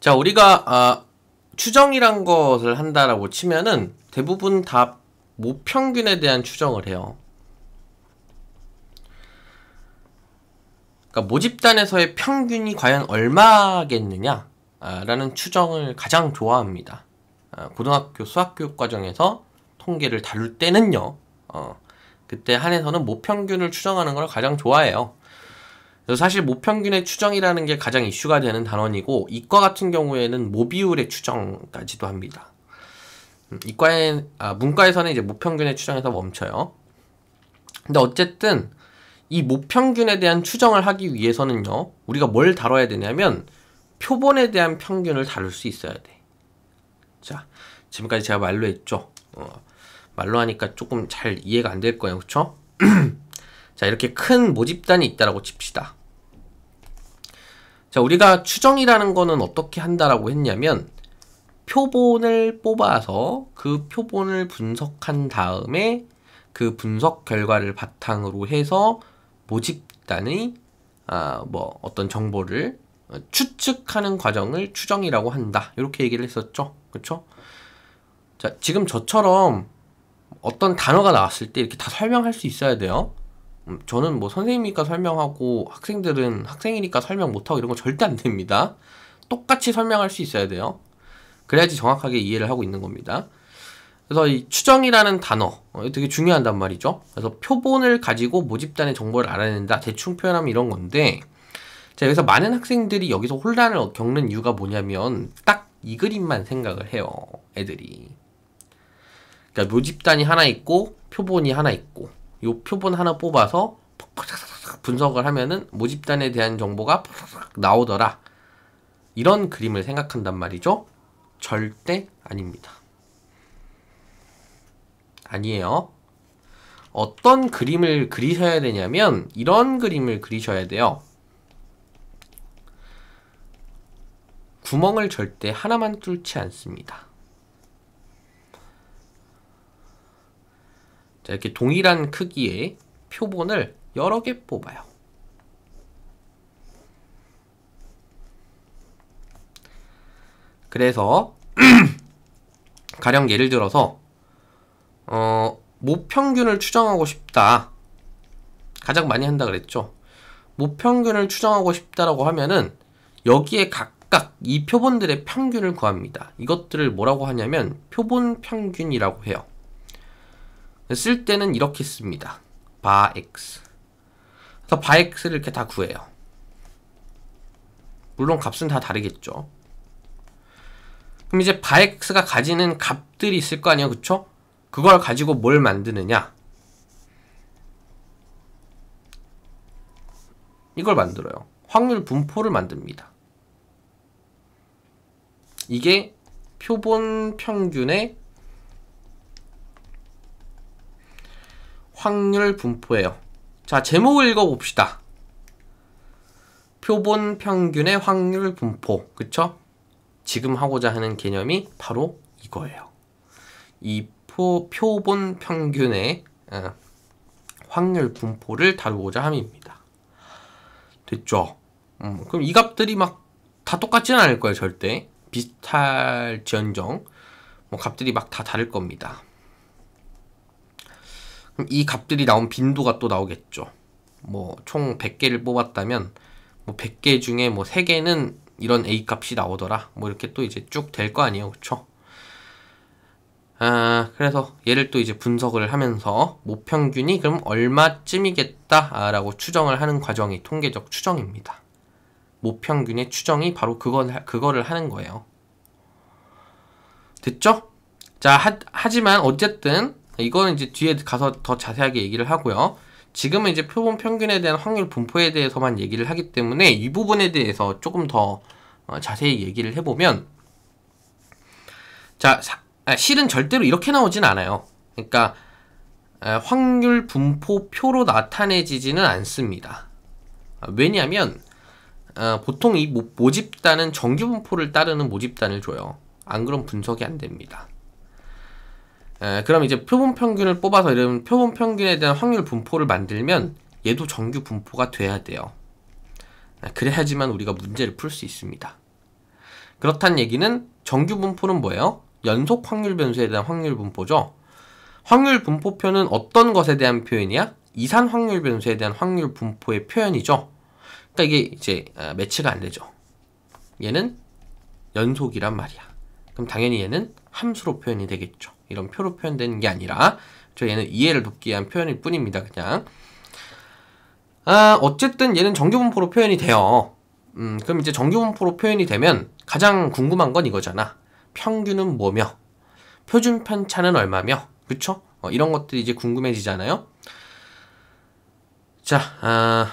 자, 우리가 추정이란 것을 한다라고 치면은 대부분 다 모평균에 대한 추정을 해요. 그러니까 모집단에서의 평균이 과연 얼마겠느냐 라는 추정을 가장 좋아합니다. 고등학교 수학교육 과정에서 통계를 다룰 때는요, 그때 한해서는 모평균을 추정하는 걸 가장 좋아해요. 그래서 사실 모평균의 추정이라는 게 가장 이슈가 되는 단원이고, 이과 같은 경우에는 모비율의 추정까지도 합니다. 문과에서는 이제 모평균의 추정에서 멈춰요. 근데 어쨌든 이 모평균에 대한 추정을 하기 위해서는요, 우리가 뭘 다뤄야 되냐면 표본에 대한 평균을 다룰 수 있어야 돼. 자, 지금까지 제가 말로 했죠. 말로 하니까 조금 잘 이해가 안 될 거예요, 그쵸? 자, 이렇게 큰 모집단이 있다라고 칩시다. 자, 우리가 추정이라는 거는 어떻게 한다라고 했냐면, 표본을 뽑아서 그 표본을 분석한 다음에 그 분석 결과를 바탕으로 해서 모집단의 어떤 정보를 추측하는 과정을 추정이라고 한다. 이렇게 얘기를 했었죠. 그쵸? 자, 지금 저처럼 어떤 단어가 나왔을 때 이렇게 다 설명할 수 있어야 돼요. 저는 뭐 선생님이니까 설명하고 학생들은 학생이니까 설명 못하고 이런 거 절대 안 됩니다. 똑같이 설명할 수 있어야 돼요. 그래야지 정확하게 이해를 하고 있는 겁니다. 그래서 이 추정이라는 단어 되게 중요하단 말이죠. 그래서 표본을 가지고 모집단의 정보를 알아낸다. 대충 표현하면 이런 건데, 자, 여기서 많은 학생들이 여기서 혼란을 겪는 이유가 뭐냐면 딱 이 그림만 생각을 해요, 애들이. 그러니까 모집단이 하나 있고 표본이 하나 있고, 요 표본 하나 뽑아서 분석을 하면은 모집단에 대한 정보가 나오더라. 이런 그림을 생각한단 말이죠. 절대 아닙니다. 아니에요. 어떤 그림을 그리셔야 되냐면 이런 그림을 그리셔야 돼요. 구멍을 절대 하나만 뚫지 않습니다. 자, 이렇게 동일한 크기의 표본을 여러 개 뽑아요. 그래서 가령 예를 들어서 모평균을 추정하고 싶다. 가장 많이 한다 그랬죠. 모평균을 추정하고 싶다라고 하면은 여기에 각각 이 표본들의 평균을 구합니다. 이것들을 뭐라고 하냐면 표본 평균이라고 해요. 쓸 때는 이렇게 씁니다. 바 x. 그래서 바 x를 이렇게 다 구해요. 물론 값은 다 다르겠죠. 그럼 이제 바 x가 가지는 값들이 있을 거 아니에요, 그쵸? 그걸 가지고 뭘 만드느냐? 이걸 만들어요. 확률 분포를 만듭니다. 이게 표본 평균의 확률 분포예요. 자, 제목을 읽어봅시다. 표본 평균의 확률 분포. 그쵸? 지금 하고자 하는 개념이 바로 이거예요. 이 표본 평균의 확률 분포를 다루고자 함입니다. 됐죠? 그럼 이 값들이 막 다 똑같지는 않을 거예요, 절대. 비슷할지언정 뭐 값들이 막 다 다를 겁니다. 그럼 이 값들이 나온 빈도가 또 나오겠죠. 뭐 총 100개를 뽑았다면 뭐 100개 중에 뭐 3개는 이런 A 값이 나오더라. 뭐 이렇게 또 이제 쭉 될 거 아니에요, 그쵸? 그래서 얘를 또 이제 분석을 하면서 모평균이 그럼 얼마쯤이겠다 라고 추정을 하는 과정이 통계적 추정입니다. 모평균의 추정이 바로 그거를 하는 거예요. 됐죠? 자, 하지만 어쨌든 이거는 이제 뒤에 가서 더 자세하게 얘기를 하고요. 지금은 이제 표본 평균에 대한 확률 분포에 대해서만 얘기를 하기 때문에 이 부분에 대해서 조금 더 자세히 얘기를 해보면, 자, 실은 절대로 이렇게 나오진 않아요. 그러니까 확률 분포표로 나타내지지는 않습니다. 왜냐하면 보통 이 모집단은 정규 분포를 따르는 모집단을 줘요. 안 그럼 분석이 안 됩니다. 그럼 이제 표본 평균을 뽑아서 이런 표본 평균에 대한 확률 분포를 만들면 얘도 정규 분포가 돼야 돼요. 그래야지만 우리가 문제를 풀 수 있습니다. 그렇다는 얘기는 정규 분포는 뭐예요? 연속 확률 변수에 대한 확률 분포죠. 확률 분포표는 어떤 것에 대한 표현이야? 이산 확률 변수에 대한 확률 분포의 표현이죠. 그러니까 이게 이제 매치가 안 되죠. 얘는 연속이란 말이야. 그럼 당연히 얘는 함수로 표현이 되겠죠. 이런 표로 표현되는 게 아니라 얘는 이해를 돕기 위한 표현일 뿐입니다. 그냥 어쨌든 얘는 정규분포로 표현이 돼요. 그럼 이제 정규분포로 표현이 되면 가장 궁금한 건 이거잖아. 평균은 뭐며 표준 편차는 얼마며, 그쵸? 이런 것들이 이제 궁금해지잖아요. 자,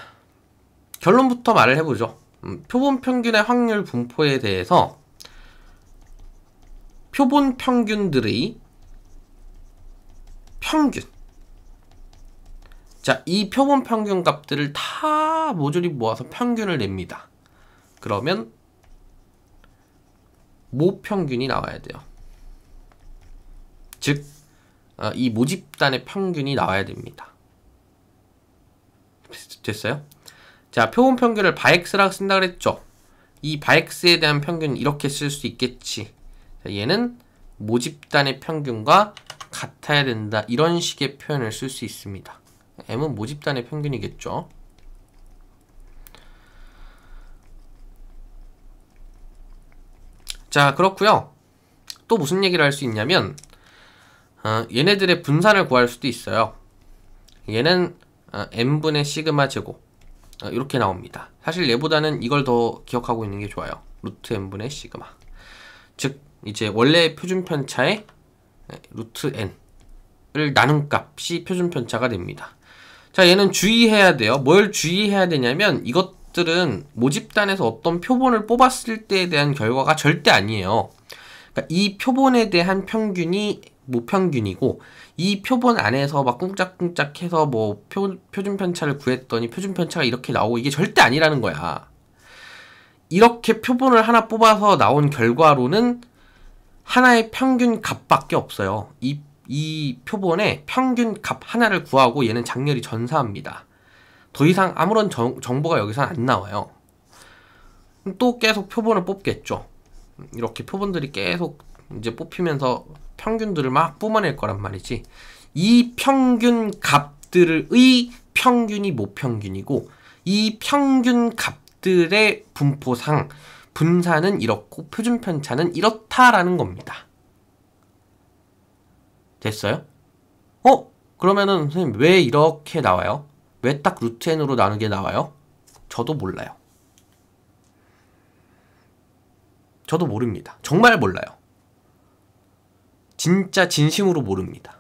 결론부터 말을 해보죠. 표본 평균의 확률 분포에 대해서 표본 평균들의 평균, 자, 이 표본 평균 값들을 다 모조리 모아서 평균을 냅니다. 그러면 모평균이 나와야 돼요. 즉, 이 모집단의 평균이 나와야 됩니다. 됐어요? 자, 표본 평균을 바엑스라고 쓴다 그랬죠? 이 바엑스에 대한 평균은 이렇게 쓸 수 있겠지. 자, 얘는 모집단의 평균과 같아야 된다. 이런 식의 표현을 쓸 수 있습니다. M은 모집단의 평균이겠죠. 자, 그렇고요. 또 무슨 얘기를 할 수 있냐면 얘네들의 분산을 구할 수도 있어요. 얘는 n분의 시그마 제곱 이렇게 나옵니다. 사실 얘보다는 이걸 더 기억하고 있는 게 좋아요. 루트 n분의 시그마. 즉 이제 원래 표준 편차의 루트 n을 나눈 값이 표준 편차가 됩니다. 자, 얘는 주의해야 돼요. 뭘 주의해야 되냐면 이것들은 모집단에서 어떤 표본을 뽑았을 때에 대한 결과가 절대 아니에요. 그러니까 이 표본에 대한 평균이 모평균이고 이 표본 안에서 막 꿍짝꿍짝해서 뭐 표준 편차를 구했더니 표준 편차가 이렇게 나오고 이게 절대 아니라는 거야. 이렇게 표본을 하나 뽑아서 나온 결과로는 하나의 평균 값밖에 없어요. 이 표본의 평균 값 하나를 구하고 얘는 장렬히 전사합니다. 더 이상 아무런 정보가 여기서 안 나와요. 또 계속 표본을 뽑겠죠. 이렇게 표본들이 계속 이제 뽑히면서 평균들을 막 뿜어낼 거란 말이지. 이 평균 값들의 평균이 모평균이고 이 평균 값들의 분포상 분산은 이렇고 표준 편차는 이렇다라는 겁니다. 됐어요? 그러면은 선생님 왜 이렇게 나와요? 왜 딱 루트 n으로 나누게 나와요? 저도 몰라요. 저도 모릅니다. 정말 몰라요. 진짜 진심으로 모릅니다.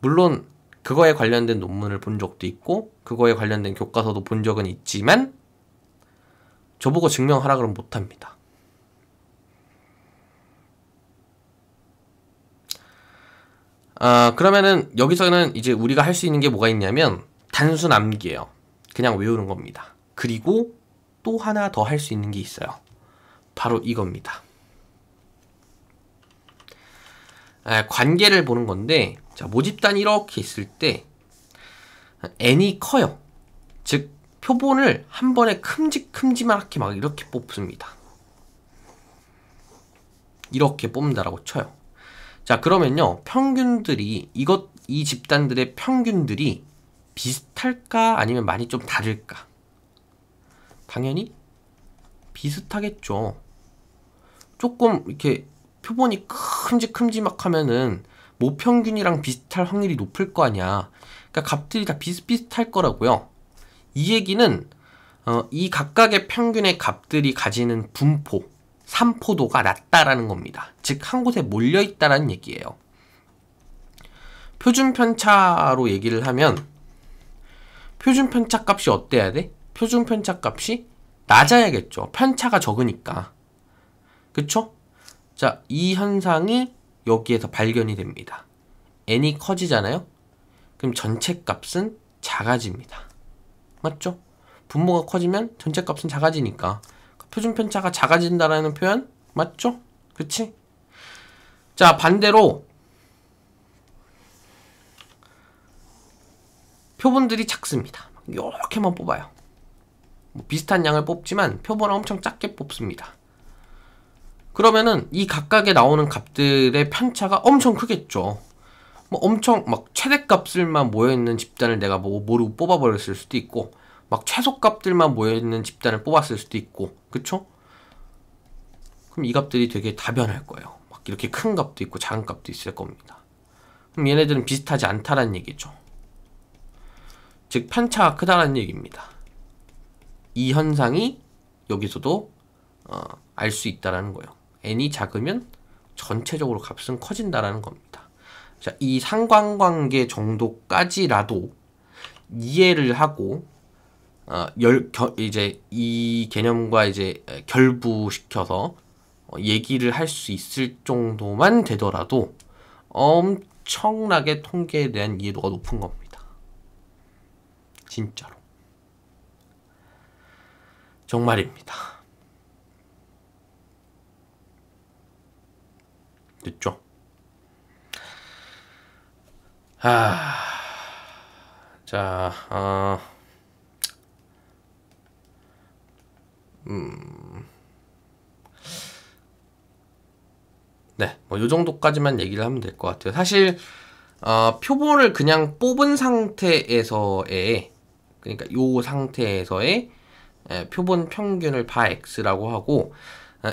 물론 그거에 관련된 논문을 본 적도 있고 그거에 관련된 교과서도 본 적은 있지만 저보고 증명하라 그러면 못합니다. 그러면은 여기서는 이제 우리가 할 수 있는 게 뭐가 있냐면 단순 암기예요. 그냥 외우는 겁니다. 그리고 또 하나 더 할 수 있는 게 있어요. 바로 이겁니다. 관계를 보는 건데, 자, 모집단이 이렇게 있을 때 n이 커요. 즉 표본을 한 번에 큼직큼직하게 막 이렇게 뽑습니다. 이렇게 뽑는다라고 쳐요. 자, 그러면요, 평균들이 이 집단들의 평균들이 비슷할까 아니면 많이 좀 다를까? 당연히 비슷하겠죠. 조금 이렇게 표본이 큼직큼직하면은 모평균이랑 비슷할 확률이 높을 거 아니야. 그러니까 값들이 다 비슷비슷할 거라고요. 이 얘기는 이 각각의 평균의 값들이 가지는 분포, 산포도가 낮다라는 겁니다. 즉 한 곳에 몰려있다라는 얘기예요. 표준 편차로 얘기를 하면 표준 편차 값이 어때야 돼? 표준 편차 값이 낮아야겠죠. 편차가 적으니까. 그쵸? 자, 이 현상이 여기에서 발견이 됩니다. n이 커지잖아요? 그럼 전체 값은 작아집니다. 맞죠? 분모가 커지면 전체 값은 작아지니까 표준 편차가 작아진다라는 표현 맞죠? 그치? 자, 반대로 표본들이 작습니다. 이렇게만 뽑아요. 뭐 비슷한 양을 뽑지만 표본을 엄청 작게 뽑습니다. 그러면은 이 각각에 나오는 값들의 편차가 엄청 크겠죠. 뭐 엄청 막 최대값들만 모여있는 집단을 내가 뭐 모르고 뽑아버렸을 수도 있고, 막 최소값들만 모여있는 집단을 뽑았을 수도 있고, 그쵸? 그럼 이 값들이 되게 다변할 거예요. 막 이렇게 큰 값도 있고 작은 값도 있을 겁니다. 그럼 얘네들은 비슷하지 않다라는 얘기죠. 즉 편차가 크다라는 얘기입니다. 이 현상이 여기서도 알 수 있다라는 거예요. n이 작으면 전체적으로 값은 커진다라는 겁니다. 자, 이 상관관계 정도까지라도 이해를 하고 이제 이 개념과 이제 결부시켜서 얘기를 할 수 있을 정도만 되더라도 엄청나게 통계에 대한 이해도가 높은 겁니다. 진짜로. 정말입니다. 됐죠? 자, 네, 뭐 요 정도까지만 얘기를 하면 될 것 같아요. 사실 표본을 그냥 뽑은 상태에서의, 그러니까 요 상태에서의 표본 평균을 바 x라고 하고,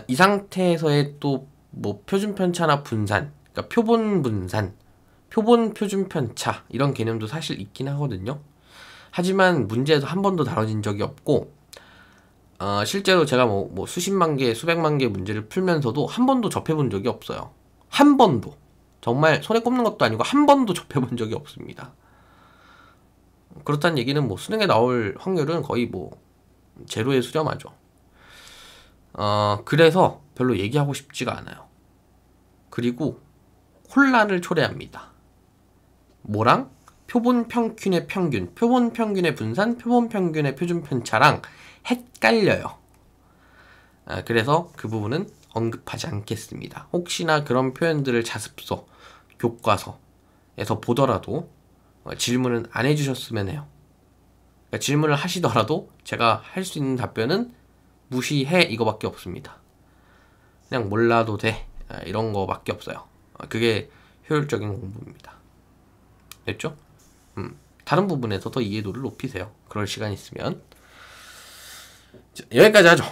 이 상태에서의 또 뭐 표준 편차나 분산, 그러니까 표본 분산, 표본 표준 편차 이런 개념도 사실 있긴 하거든요. 하지만 문제에서 한 번도 다뤄진 적이 없고, 실제로 제가 뭐 수십만 개, 수백만 개 문제를 풀면서도 한 번도 접해본 적이 없어요. 한 번도. 정말 손에 꼽는 것도 아니고 한 번도 접해본 적이 없습니다. 그렇다는 얘기는 뭐 수능에 나올 확률은 거의 뭐 제로에 수렴하죠. 그래서 별로 얘기하고 싶지가 않아요. 그리고 혼란을 초래합니다. 뭐랑? 표본 평균의 평균, 표본 평균의 분산, 표본 평균의 표준 편차랑 헷갈려요. 그래서 그 부분은 언급하지 않겠습니다. 혹시나 그런 표현들을 자습서, 교과서에서 보더라도 질문은 안 해주셨으면 해요. 그러니까 질문을 하시더라도 제가 할 수 있는 답변은 무시해 이거밖에 없습니다. 그냥 몰라도 돼 이런 거밖에 없어요. 그게 효율적인 공부입니다. 됐죠? 다른 부분에서 더 이해도를 높이세요. 그럴 시간 있으면. 자, 여기까지 하죠.